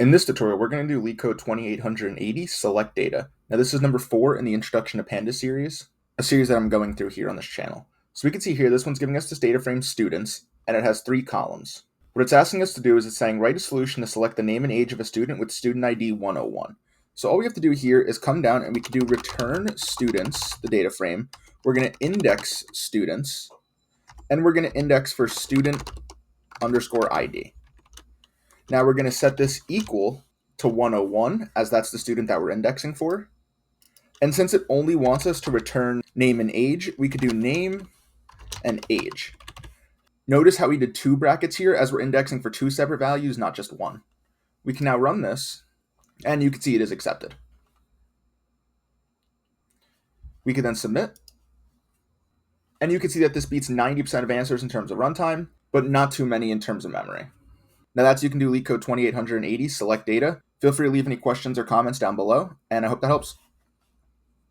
In this tutorial, we're going to do LeetCode 2880, select data. Now this is number 4 in the Introduction to Pandas series, a series that I'm going through here on this channel. So we can see here, this one's giving us this data frame students, and it has 3 columns. What it's asking us to do is it's saying write a solution to select the name and age of a student with student ID 101. So all we have to do here is come down and we can do return students, the data frame. We're going to index students, and we're going to index for student underscore ID. Now we're going to set this equal to 101, as that's the student that we're indexing for. And since it only wants us to return name and age, we could do name and age. Notice how we did 2 brackets here, as we're indexing for 2 separate values, not just 1. We can now run this, and you can see it is accepted. We can then submit, and you can see that this beats 90% of answers in terms of runtime, but not too many in terms of memory. Now that's you can do LeetCode 2880, select data. Feel free to leave any questions or comments down below, and I hope that helps.